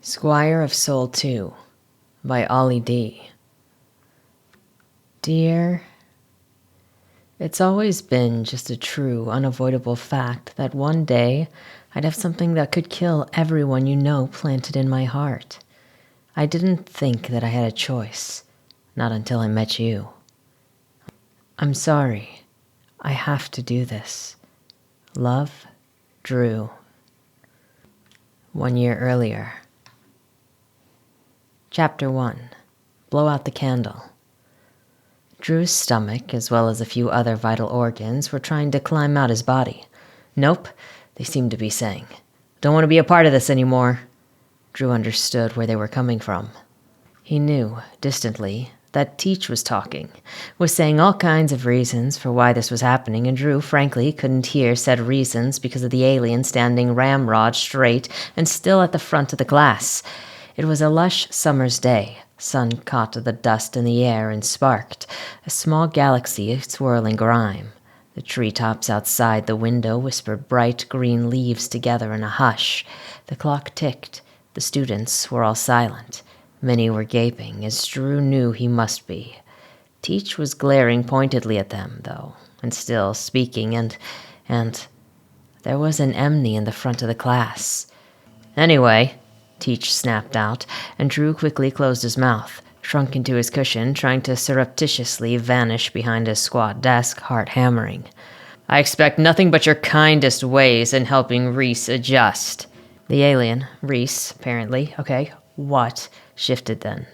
Squire of Soul 2 by Olly Dee. Dear, it's always been just a true, unavoidable fact that one day I'd have something that could kill everyone you know planted in my heart. I didn't think that I had a choice, not until I met you. I'm sorry. I have to do this. Love, Drew. 1 year earlier. Chapter 1. Blow out the candle. Drew's stomach, as well as a few other vital organs, were trying to climb out his body. Nope, they seemed to be saying. Don't want to be a part of this anymore. Drew understood where they were coming from. He knew, distantly, that Teach was talking, was saying all kinds of reasons for why this was happening, and Drew, frankly, couldn't hear said reasons because of the alien standing ramrod straight and still at the front of the class. It was a lush summer's day. Sun caught the dust in the air and sparked, a small galaxy of swirling grime. The treetops outside the window whispered bright green leaves together in a hush. The clock ticked. The students were all silent. Many were gaping, as Drew knew he must be. Teach was glaring pointedly at them, though, and still speaking, and there was an Emney in the front of the class. Anyway, Teach snapped out, and Drew quickly closed his mouth, shrunk into his cushion, trying to surreptitiously vanish behind his squat desk, heart hammering. I expect nothing but your kindest ways in helping Reese adjust. The alien, Reese, apparently, okay, what, shifted then,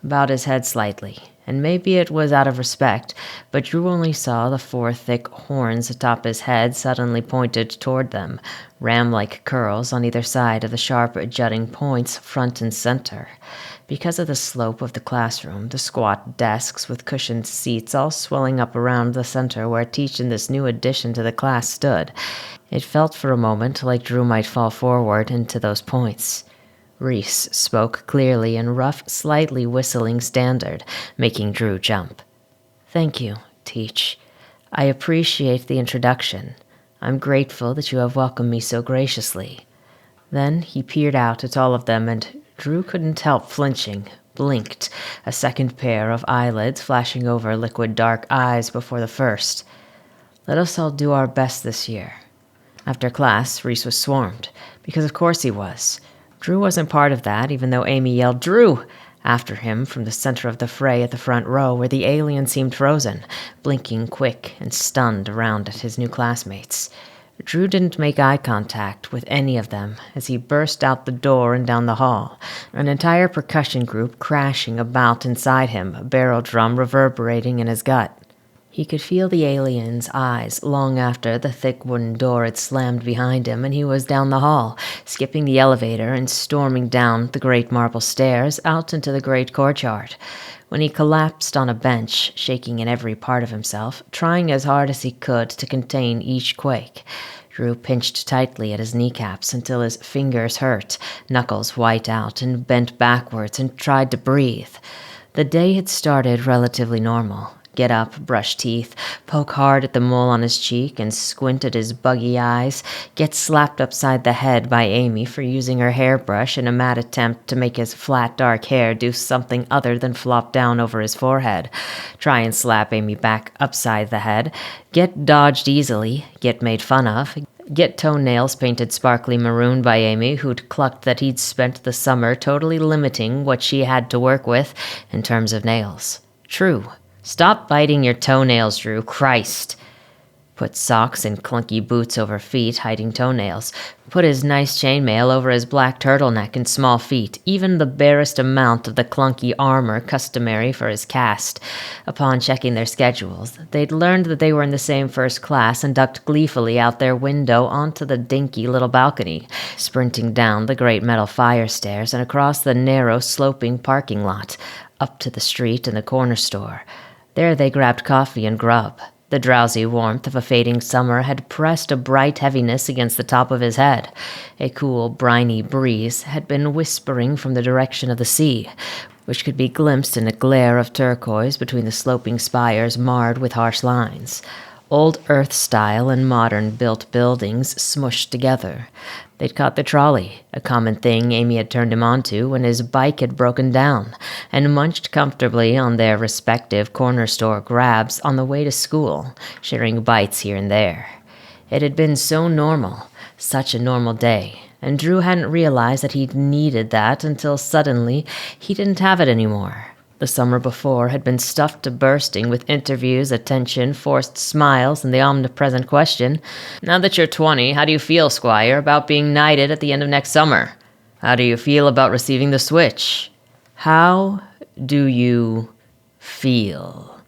bowed his head slightly, and maybe it was out of respect, but Drew only saw the 4 thick horns atop his head suddenly pointed toward them, ram-like curls on either side of the sharp jutting points front and center. Because of the slope of the classroom, the squat desks with cushioned seats all swelling up around the center where Teach and this new addition to the class stood, it felt for a moment like Drew might fall forward into those points. Reese spoke clearly in rough, slightly whistling standard, making Drew jump. Thank you, Teach. I appreciate the introduction. I'm grateful that you have welcomed me so graciously. Then he peered out at all of them, and Drew couldn't help flinching, blinked, a second pair of eyelids flashing over liquid dark eyes before the first. Let us all do our best this year. After class, Reese was swarmed, because of course he was. Drew wasn't part of that, even though Amy yelled, Drew! After him from the center of the fray at the front row where the alien seemed frozen, blinking quick and stunned around at his new classmates. Drew didn't make eye contact with any of them as he burst out the door and down the hall, an entire percussion group crashing about inside him, a barrel drum reverberating in his gut. He could feel the alien's eyes long after the thick wooden door had slammed behind him and he was down the hall, skipping the elevator and storming down the great marble stairs out into the great courtyard. When he collapsed on a bench, shaking in every part of himself, trying as hard as he could to contain each quake, Drew pinched tightly at his kneecaps until his fingers hurt, knuckles white out, and bent backwards and tried to breathe. The day had started relatively normal. Get up, brush teeth, poke hard at the mole on his cheek, and squint at his buggy eyes, get slapped upside the head by Amy for using her hairbrush in a mad attempt to make his flat, dark hair do something other than flop down over his forehead, try and slap Amy back upside the head, get dodged easily, get made fun of, get toenails painted sparkly maroon by Amy, who'd clucked that he'd spent the summer totally limiting what she had to work with in terms of nails. True. Stop biting your toenails, Drew. Christ. Put socks and clunky boots over feet, hiding toenails. Put his nice chainmail over his black turtleneck and small feet, even the barest amount of the clunky armor customary for his caste. Upon checking their schedules, they'd learned that they were in the same first class and ducked gleefully out their window onto the dinky little balcony, sprinting down the great metal fire stairs and across the narrow, sloping parking lot, up to the street and the corner store. There they grabbed coffee and grub. The drowsy warmth of a fading summer had pressed a bright heaviness against the top of his head. A cool, briny breeze had been whispering from the direction of the sea, which could be glimpsed in a glare of turquoise between the sloping spires marred with harsh lines. Old Earth-style and modern-built buildings smushed together. They'd caught the trolley, a common thing Amy had turned him onto when his bike had broken down, and munched comfortably on their respective corner store grabs on the way to school, sharing bites here and there. It had been so normal, such a normal day, and Drew hadn't realized that he'd needed that until suddenly he didn't have it anymore. The summer before had been stuffed to bursting with interviews, attention, forced smiles, and the omnipresent question, "Now that you're 20, how do you feel, Squire, about being knighted at the end of next summer? How do you feel about receiving the switch? How do you feel?"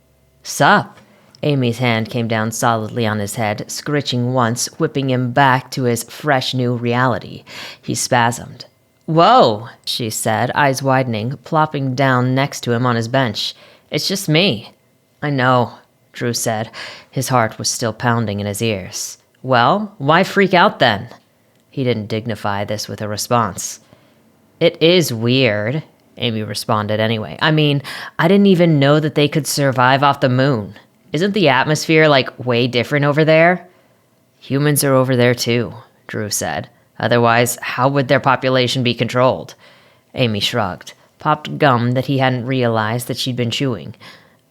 "Sup?" Amy's hand came down solidly on his head, scritching once, whipping him back to his fresh new reality. He spasmed. "Whoa," she said, eyes widening, plopping down next to him on his bench. "It's just me." "I know," Drew said. His heart was still pounding in his ears. "Well, why freak out then?" He didn't dignify this with a response. "It is weird," Amy responded anyway. "I mean, I didn't even know that they could survive off the moon. Isn't the atmosphere, way different over there?" "Humans are over there too," Drew said. "Otherwise, how would their population be controlled?" Amy shrugged, popped gum that he hadn't realized that she'd been chewing.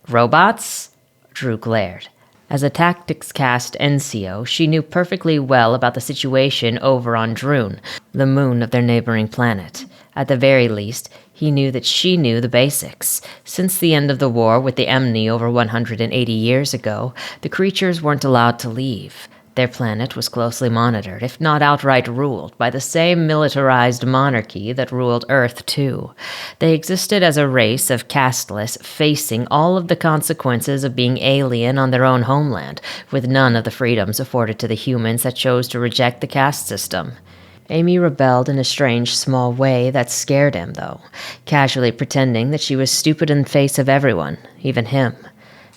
"Robots?" Drew glared. As a tactics cast NCO, she knew perfectly well about the situation over on Droon, the moon of their neighboring planet. At the very least, he knew that she knew the basics. Since the end of the war with the Emni over 180 years ago, the creatures weren't allowed to leave. Their planet was closely monitored, if not outright ruled, by the same militarized monarchy that ruled Earth, too. They existed as a race of casteless, facing all of the consequences of being alien on their own homeland, with none of the freedoms afforded to the humans that chose to reject the caste system. Amy rebelled in a strange, small way that scared him, though, casually pretending that she was stupid in the face of everyone, even him.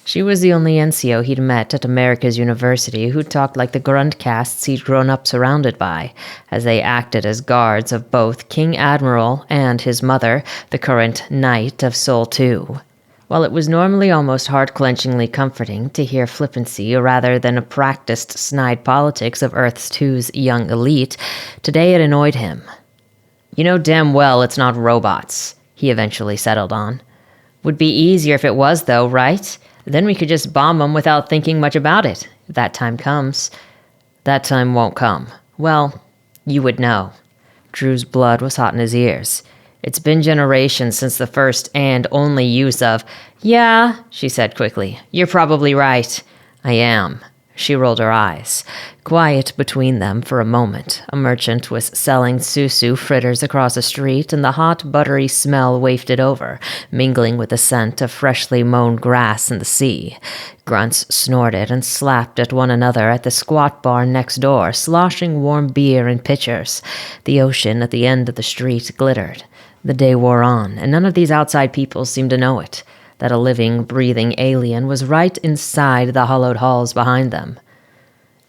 She was the only NCO he'd met at America's University who talked like the grunt castes he'd grown up surrounded by, as they acted as guards of both King Admiral and his mother, the current Knight of Sol 2. While it was normally almost heart-clenchingly comforting to hear flippancy rather than a practiced snide politics of Earth's 2's young elite, today it annoyed him. "You know damn well it's not robots," he eventually settled on. "Would be easier if it was, though, right? Then we could just bomb them without thinking much about it, if that time comes." "That time won't come." "Well, you would know." Drew's blood was hot in his ears. "It's been generations since the first and only use of—" "Yeah," she said quickly. "You're probably right." "I am." She rolled her eyes. Quiet between them for a moment. A merchant was selling susu fritters across the street, and the hot, buttery smell wafted over, mingling with the scent of freshly mown grass in the sea. Grunts snorted and slapped at one another at the squat bar next door, sloshing warm beer in pitchers. The ocean at the end of the street glittered. The day wore on, and none of these outside people seemed to know it. That a living, breathing alien was right inside the hollowed halls behind them.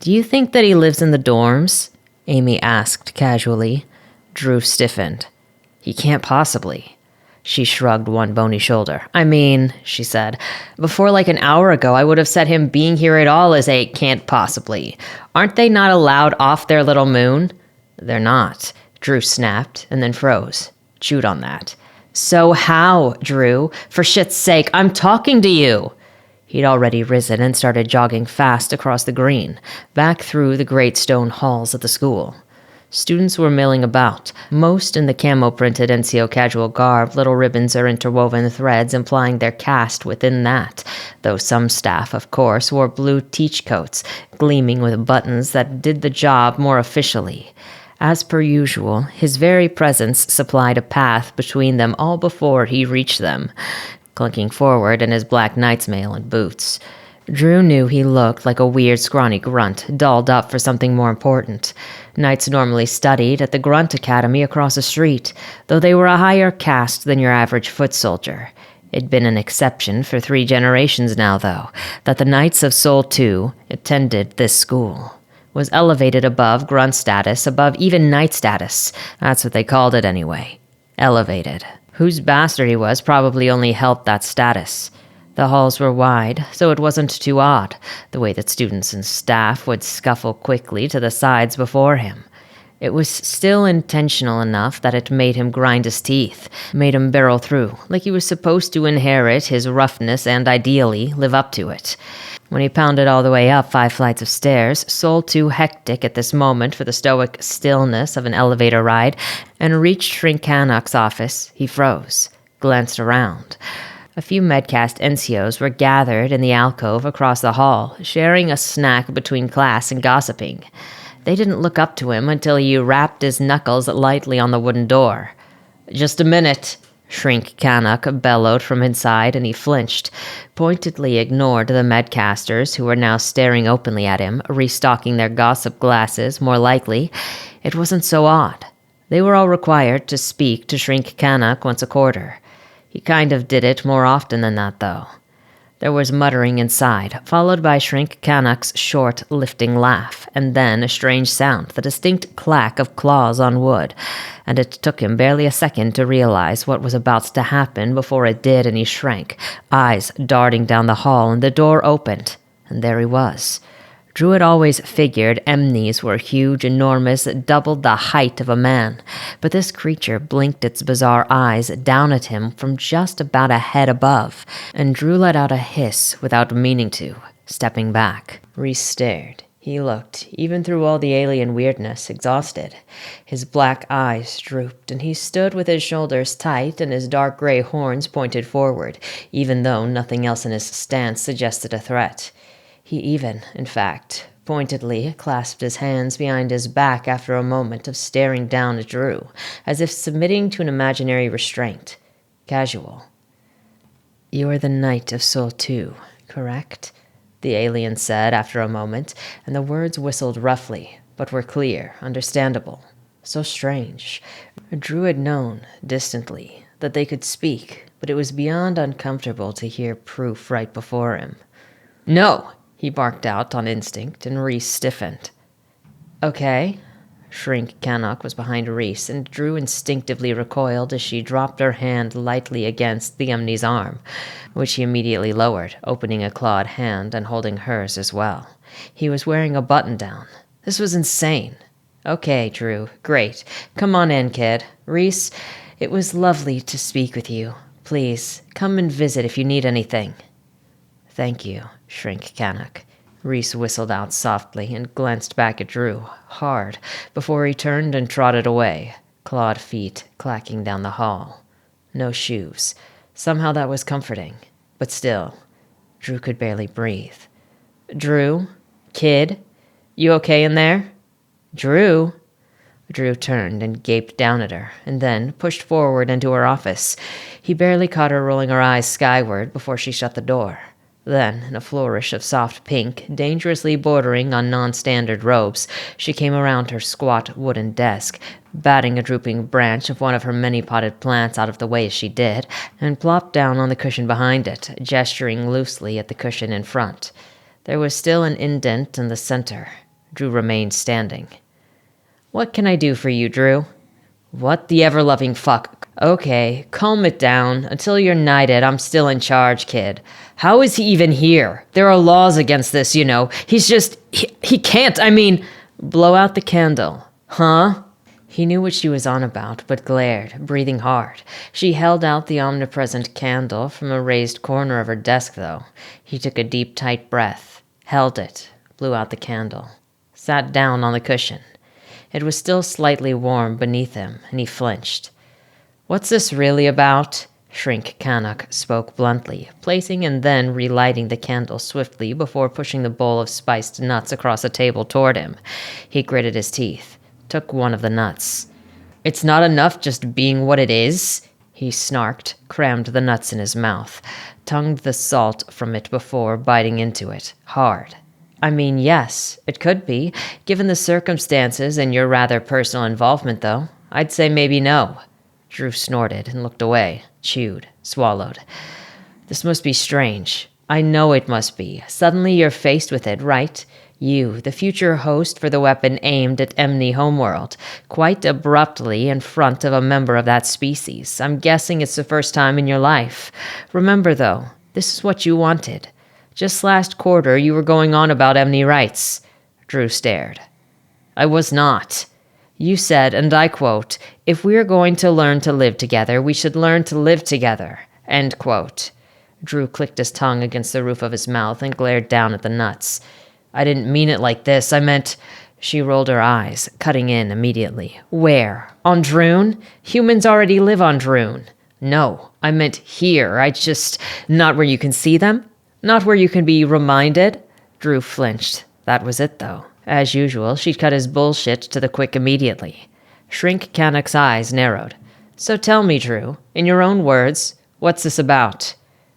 "Do you think that he lives in the dorms?" Amy asked casually. Drew stiffened. "He can't possibly." She shrugged one bony shoulder. "I mean," she said, "before an hour ago I would have said him being here at all is a can't possibly. Aren't they not allowed off their little moon?" "They're not," Drew snapped and then froze. Chewed on that. "So how, Drew? For shit's sake, I'm talking to you!" He'd already risen and started jogging fast across the green, back through the great stone halls of the school. Students were milling about, most in the camo-printed NCO casual garb, little ribbons or interwoven threads implying their caste within that, though some staff, of course, wore blue teach coats, gleaming with buttons that did the job more officially. As per usual, his very presence supplied a path between them all before he reached them, clunking forward in his black knight's mail and boots. Drew knew he looked like a weird, scrawny grunt, dolled up for something more important. Knights normally studied at the Grunt Academy across the street, though they were a higher caste than your average foot soldier. It'd been an exception for 3 generations now, though, that the Knights of Sol 2 attended this school. Was elevated above grunt status, above even knight status. That's what they called it anyway. Elevated. Whose bastard he was probably only helped that status. The halls were wide, so it wasn't too odd, the way that students and staff would scuffle quickly to the sides before him. It was still intentional enough that it made him grind his teeth, made him barrel through, like he was supposed to inherit his roughness and ideally live up to it. When he pounded all the way up 5 flights of stairs, soul too hectic at this moment for the stoic stillness of an elevator ride, and reached Shrink Cannock's office, he froze, glanced around. A few Medcast NCOs were gathered in the alcove across the hall, sharing a snack between class and gossiping. They didn't look up to him until he rapped his knuckles lightly on the wooden door. "Just a minute," Shrink Cannock bellowed from inside, and he flinched, pointedly ignored the Medcasters who were now staring openly at him, restocking their gossip glasses, more likely. It wasn't so odd. They were all required to speak to Shrink Cannock once a quarter. He kind of did it more often than that, though. There was muttering inside, followed by Shrink Cannock's short, lifting laugh, and then a strange sound, the distinct clack of claws on wood, and it took him barely a second to realize what was about to happen before it did, and he shrank, eyes darting down the hall, and the door opened, and there he was. Drew had always figured Emneys were huge, enormous, doubled the height of a man, but this creature blinked its bizarre eyes down at him from just about a head above, and Drew let out a hiss without meaning to, stepping back. Reese stared. He looked, even through all the alien weirdness, exhausted. His black eyes drooped, and he stood with his shoulders tight and his dark gray horns pointed forward, even though nothing else in his stance suggested a threat. He even, in fact, pointedly clasped his hands behind his back after a moment of staring down at Drew, as if submitting to an imaginary restraint. Casual. "You are the Knight of Soul 2, correct?" the alien said after a moment, and the words whistled roughly, but were clear, understandable. So strange. Drew had known, distantly, that they could speak, but it was beyond uncomfortable to hear proof right before him. "No!" he barked out on instinct, and Reese stiffened. "Okay." Shrink Cannock was behind Reese, and Drew instinctively recoiled as she dropped her hand lightly against the Emney's arm, which he immediately lowered, opening a clawed hand and holding hers as well. He was wearing a button-down. This was insane. "Okay, Drew, great. Come on in, kid. Reese, it was lovely to speak with you. Please, come and visit if you need anything." "Thank you, Shrink Cannock." Reese whistled out softly and glanced back at Drew, hard, before he turned and trotted away, clawed feet clacking down the hall. No shoes. Somehow that was comforting. But still, Drew could barely breathe. "Drew? Kid? You okay in there? Drew?" Drew turned and gaped down at her, and then pushed forward into her office. He barely caught her rolling her eyes skyward before she shut the door. Then, in a flourish of soft pink, dangerously bordering on non-standard robes, she came around her squat wooden desk, batting a drooping branch of one of her many potted plants out of the way as she did, and plopped down on the cushion behind it, gesturing loosely at the cushion in front. There was still an indent in the center. Drew remained standing. "What can I do for you, Drew?" "What the ever-loving fuck?" "Okay, calm it down. Until you're knighted, I'm still in charge, kid. How is he even here? There are laws against this, you know. He's just... He can't, I mean... Blow out the candle. Huh?" He knew what she was on about, but glared, breathing hard. She held out the omnipresent candle from a raised corner of her desk, though. He took a deep, tight breath, held it, blew out the candle, sat down on the cushion. It was still slightly warm beneath him, and he flinched. "What's this really about?" Shrink Cannock spoke bluntly, placing and then relighting the candle swiftly before pushing the bowl of spiced nuts across the table toward him. He gritted his teeth, took one of the nuts. "It's not enough just being what it is?" He snarked, crammed the nuts in his mouth, tongued the salt from it before biting into it, hard. "I mean, yes, it could be, given the circumstances and your rather personal involvement, though. I'd say maybe no." Drew snorted and looked away, chewed, swallowed. "This must be strange. I know it must be. Suddenly you're faced with it, right? You, the future host for the weapon aimed at Emney Homeworld, quite abruptly in front of a member of that species. I'm guessing it's the first time in your life. Remember, though, This is what you wanted. Just last quarter, you were going on about Emny rights. Drew stared. I was not. You said, and I quote, if we are going to learn to live together, we should learn to live together. End quote. Drew clicked his tongue against the roof of his mouth and glared down at the nuts. I didn't mean it like this. I meant... She rolled her eyes, cutting in immediately. Where? On Droon? Humans already live on Droon. No, I meant here. Not where you can see them? Not where you can be reminded? Drew flinched. That was it, though. As usual, she'd cut his bullshit to the quick immediately. Shrink Cannock's eyes narrowed. So tell me, Drew, in your own words, what's this about?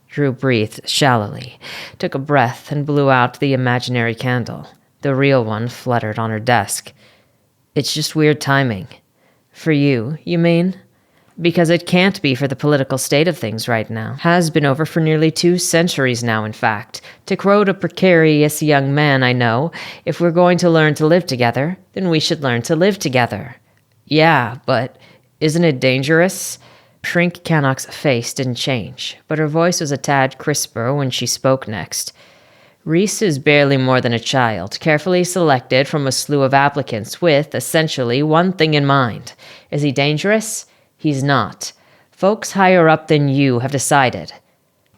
Drew breathed shallowly, took a breath, and blew out the imaginary candle. The real one fluttered on her desk. It's just weird timing. For you, you mean? Because it can't be for the political state of things right now. Has been over for nearly 2 centuries now, in fact. To quote a precarious young man I know, if we're going to learn to live together, then we should learn to live together. Yeah, but isn't it dangerous? Shrink Cannock's face didn't change, but her voice was a tad crisper when she spoke next. Reese is barely more than a child, carefully selected from a slew of applicants with, essentially, one thing in mind. Is he dangerous? He's not. Folks higher up than you have decided.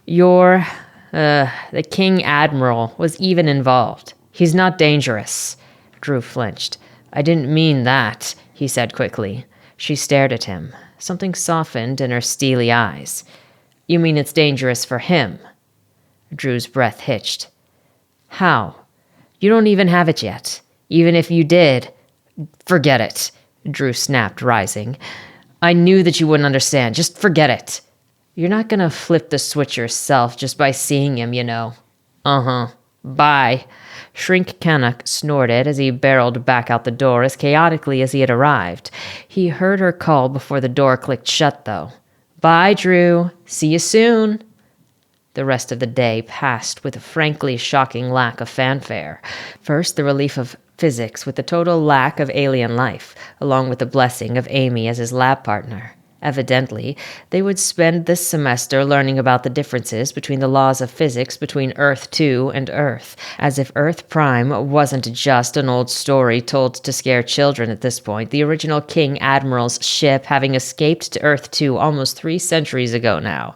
The King Admiral was even involved. He's not dangerous. Drew flinched. I didn't mean that, he said quickly. She stared at him. Something softened in her steely eyes. You mean it's dangerous for him? Drew's breath hitched. How? You don't even have it yet. Even if you did... Forget it, Drew snapped, rising. I knew that you wouldn't understand. Just forget it. You're not gonna flip the switch yourself just by seeing him, you know. Uh-huh. Bye. Shrink Cannock snorted as he barreled back out the door as chaotically as he had arrived. He heard her call before the door clicked shut, though. Bye, Drew. See you soon. The rest of the day passed with a frankly shocking lack of fanfare. First, the relief of physics with the total lack of alien life, along with the blessing of Amy as his lab partner. Evidently, they would spend this semester learning about the differences between the laws of physics between Earth 2 and Earth, as if Earth Prime wasn't just an old story told to scare children at this point, the original King Admiral's ship having escaped to Earth 2 almost 3 centuries ago now.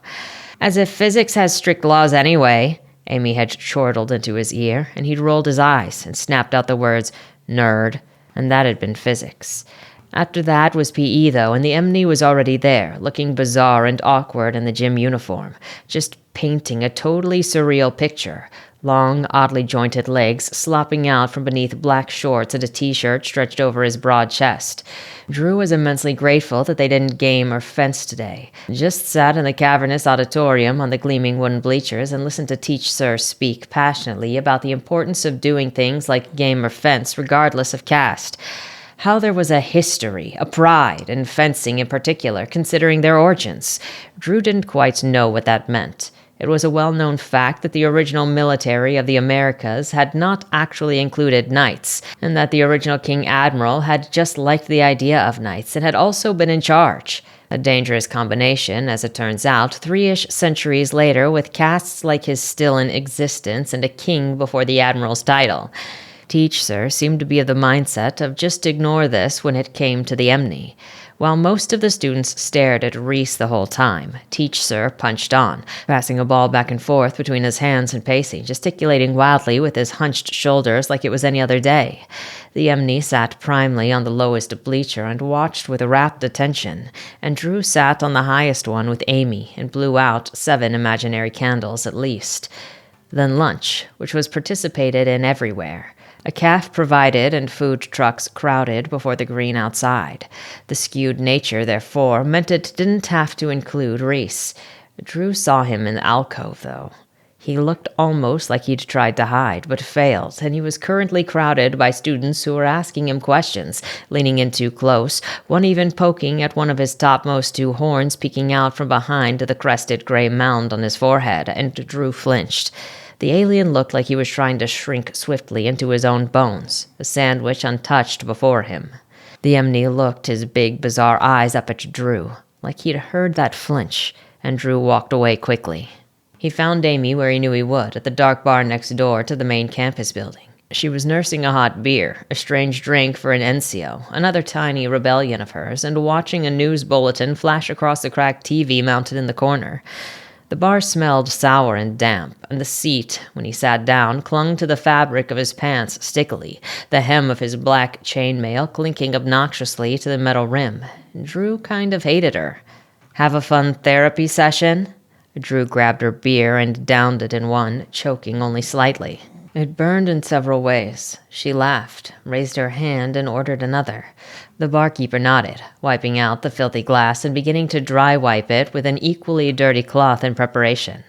As if physics has strict laws anyway, Amy had chortled into his ear, and he'd rolled his eyes and snapped out the words, nerd, and that had been physics. After that was PE, though, and the Emny was already there, looking bizarre and awkward in the gym uniform, just painting a totally surreal picture. Long, oddly jointed legs slopping out from beneath black shorts and a t-shirt stretched over his broad chest. Drew was immensely grateful that they didn't game or fence today. Just sat in the cavernous auditorium on the gleaming wooden bleachers and listened to Teach Sir speak passionately about the importance of doing things like game or fence regardless of caste. How there was a history, a pride, in fencing in particular, considering their origins. Drew didn't quite know what that meant. It was a well-known fact that the original military of the Americas had not actually included knights, and that the original King Admiral had just liked the idea of knights and had also been in charge. A dangerous combination, as it turns out, 3-ish centuries later with castes like his still in existence and a king before the Admiral's title. Teach Sir seemed to be of the mindset of just ignore this when it came to the Emny. While most of the students stared at Reese the whole time, Teach Sir punched on, passing a ball back and forth between his hands and pacing, gesticulating wildly with his hunched shoulders like it was any other day. The Emny sat primely on the lowest bleacher and watched with rapt attention, and Drew sat on the highest one with Amy and blew out 7 imaginary candles at least. Then lunch, which was participated in everywhere. A calf provided and food trucks crowded before the green outside. The skewed nature, therefore, meant it didn't have to include Reese. Drew saw him in the alcove, though. He looked almost like he'd tried to hide, but failed, and he was currently crowded by students who were asking him questions, leaning in too close, one even poking at one of his topmost 2 horns peeking out from behind the crested gray mound on his forehead, and Drew flinched. The alien looked like he was trying to shrink swiftly into his own bones, a sandwich untouched before him. The Emny looked his big, bizarre eyes up at Drew, like he'd heard that flinch, and Drew walked away quickly. He found Amy where he knew he would, at the dark bar next door to the main campus building. She was nursing a hot beer, a strange drink for an NCO, another tiny rebellion of hers, and watching a news bulletin flash across the cracked TV mounted in the corner. The bar smelled sour and damp, and the seat, when he sat down, clung to the fabric of his pants stickily, the hem of his black chainmail clinking obnoxiously to the metal rim. Drew kind of hated her. Have a fun therapy session? Drew grabbed her beer and downed it in one, choking only slightly. It burned in several ways. She laughed, raised her hand, and ordered another. The barkeeper nodded, wiping out the filthy glass and beginning to dry wipe it with an equally dirty cloth in preparation.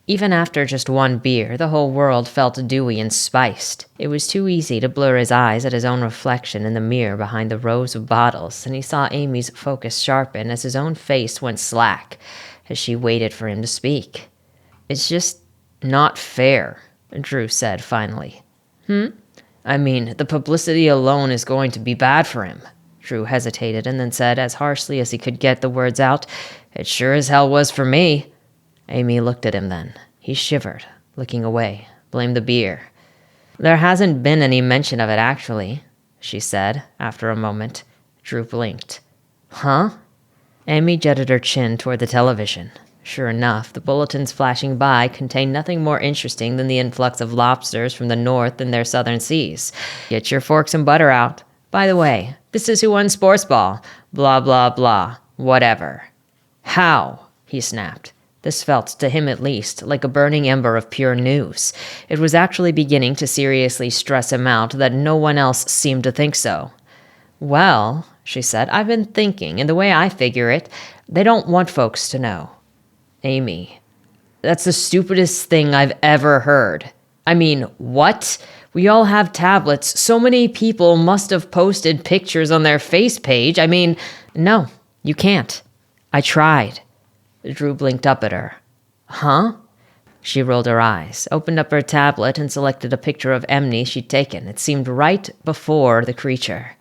Even after just one beer, the whole world felt dewy and spiced. It was too easy to blur his eyes at his own reflection in the mirror behind the rows of bottles, and he saw Amy's focus sharpen as his own face went slack, as she waited for him to speak. "It's just not fair," Drew said finally. I mean, the publicity alone is going to be bad for him." Drew hesitated and then said, as harshly as he could get the words out, "It sure as hell was for me." Amy looked at him then. He shivered, looking away, blamed the beer. "There hasn't been any mention of it, actually," she said, after a moment. Drew blinked. "Huh?" Amy jetted her chin toward the television. Sure enough, the bulletins flashing by contained nothing more interesting than the influx of lobsters from the north and their southern seas. "Get your forks and butter out. By the way, this is who won sports ball. Blah, blah, blah. Whatever." "How?" he snapped. This felt, to him at least, like a burning ember of pure news. It was actually beginning to seriously stress him out that no one else seemed to think so. "Well," she said, "I've been thinking, and the way I figure it, they don't want folks to know." "Amy, that's the stupidest thing I've ever heard. I mean, what? We all have tablets. So many people must have posted pictures on their face page. I mean, no, you can't. I tried." Drew blinked up at her. "Huh?" She rolled her eyes, opened up her tablet, and selected a picture of Emily she'd taken. It seemed right before the creature.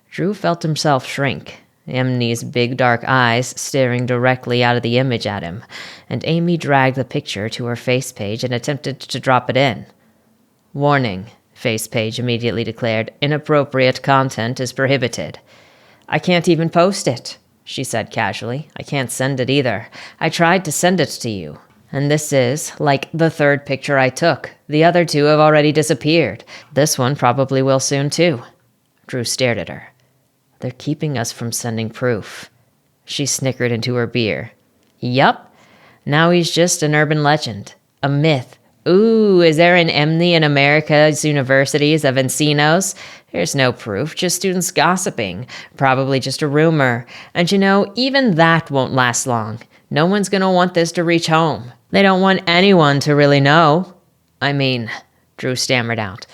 Drew felt himself shrink. Emily's big dark eyes staring directly out of the image at him, and Amy dragged the picture to her face page and attempted to drop it in. "Warning," face page immediately declared, "inappropriate content is prohibited." "I can't even post it," she said casually. "I can't send it either. I tried to send it to you. And this is, like, the third picture I took. The other two have already disappeared. This one probably will soon too." Drew stared at her. "They're keeping us from sending proof." She snickered into her beer. "Yup. Now he's just an urban legend. A myth. Ooh, is there an Emily in America's universities of Encinos? There's no proof, just students gossiping. Probably just a rumor. And you know, even that won't last long. No one's gonna want this to reach home. They don't want anyone to really know." "I mean," Drew stammered out.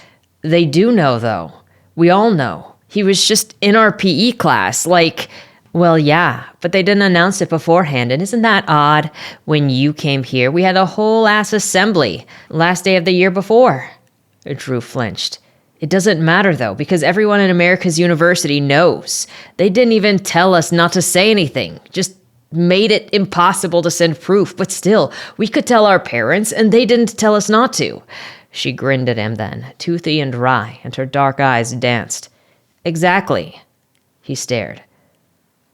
"They do know, though. We all know. He was just in our PE class, like..." "Well, yeah, but they didn't announce it beforehand, and isn't that odd? When you came here, we had a whole ass assembly, last day of the year before." Drew flinched. "It doesn't matter, though, because everyone in America's university knows. They didn't even tell us not to say anything, just made it impossible to send proof, but still, we could tell our parents, and they didn't tell us not to." She grinned at him then, toothy and dry, and her dark eyes danced. "Exactly." He stared.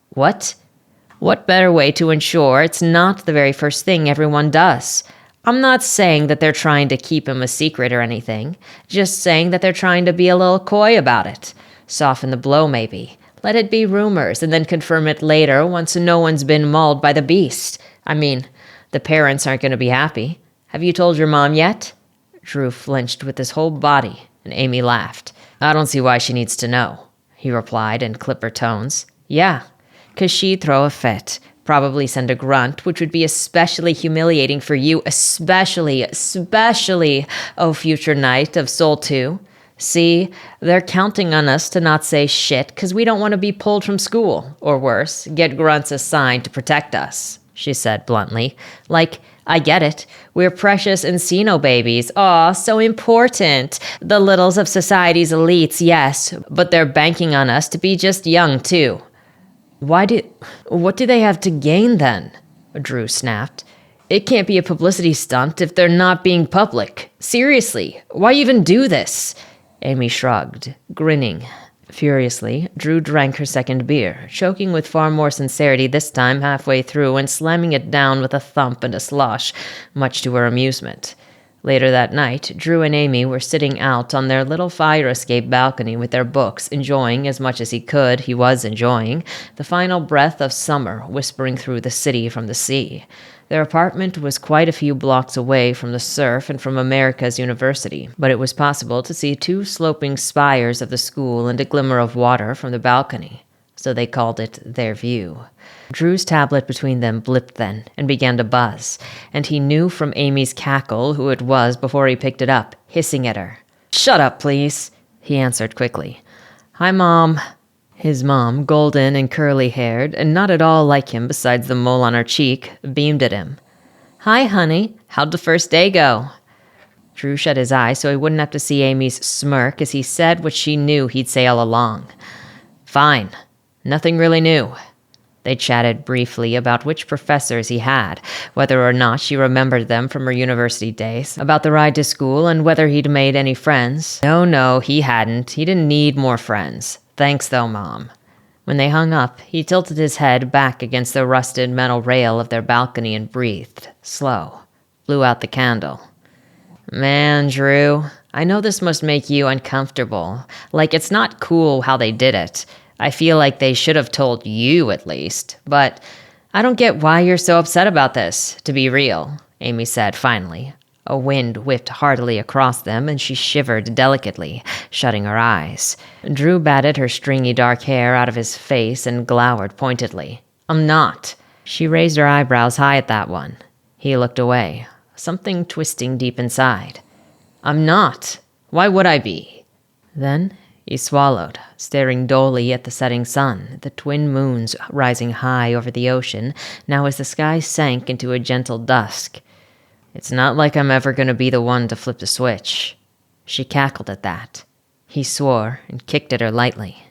"What? What better way to ensure it's not the very first thing everyone does? I'm not saying that they're trying to keep him a secret or anything, just saying that they're trying to be a little coy about it. Soften the blow, maybe. Let it be rumors, and then confirm it later once no one's been mauled by the beast. I mean, the parents aren't going to be happy. Have you told your mom yet?" Drew flinched with his whole body, and Amy laughed. "I don't see why she needs to know," he replied in clipper tones. "Yeah, 'cause she'd throw a fit, probably send a grunt, which would be especially humiliating for you, especially, oh future knight of Soul 2. See, they're counting on us to not say shit 'cause we don't want to be pulled from school, or worse, get grunts assigned to protect us," she said bluntly. "Like, I get it. We're precious Encino babies. Aw, so important. The littles of society's elites, yes, but they're banking on us to be just young, too." What do they have to gain, then?" Drew snapped. It can't be a publicity stunt if they're not being public. Seriously, why even do this? Amy shrugged, grinning. Furiously, Drew drank her second beer, choking with far more sincerity this time halfway through and slamming it down with a thump and a slosh, much to her amusement. Later that night, Drew and Amy were sitting out on their little fire escape balcony with their books, enjoying, as much as he was enjoying, the final breath of summer whispering through the city from the sea. Their apartment was quite a few blocks away from the surf and from America's university, but it was possible to see 2 sloping spires of the school and a glimmer of water from the balcony, so they called it their view. Drew's tablet between them blipped then and began to buzz, and he knew from Amy's cackle who it was before he picked it up, hissing at her. "Shut up, please," he answered quickly. "Hi, Mom." His mom, golden and curly-haired, and not at all like him besides the mole on her cheek, beamed at him. "Hi, honey. How'd the first day go?" Drew shut his eyes so he wouldn't have to see Amy's smirk as he said what she knew he'd say all along. "Fine. Nothing really new." They chatted briefly about which professors he had, whether or not she remembered them from her university days, about the ride to school, and whether he'd made any friends. No, he hadn't. He didn't need more friends. "Thanks, though, Mom." When they hung up, he tilted his head back against the rusted metal rail of their balcony and breathed, slow, blew out the candle. "Man, Drew, I know this must make you uncomfortable. Like, it's not cool how they did it. I feel like they should have told you, at least. But I don't get why you're so upset about this, to be real," Amy said finally. A wind whipped heartily across them, and she shivered delicately, shutting her eyes. Drew batted her stringy dark hair out of his face and glowered pointedly. "I'm not." She raised her eyebrows high at that one. He looked away, something twisting deep inside. "I'm not. Why would I be?" Then he swallowed, staring dully at the setting sun, the twin moons rising high over the ocean, now as the sky sank into a gentle dusk. "It's not like I'm ever going to be the one to flip the switch." She cackled at that. He swore and kicked at her lightly.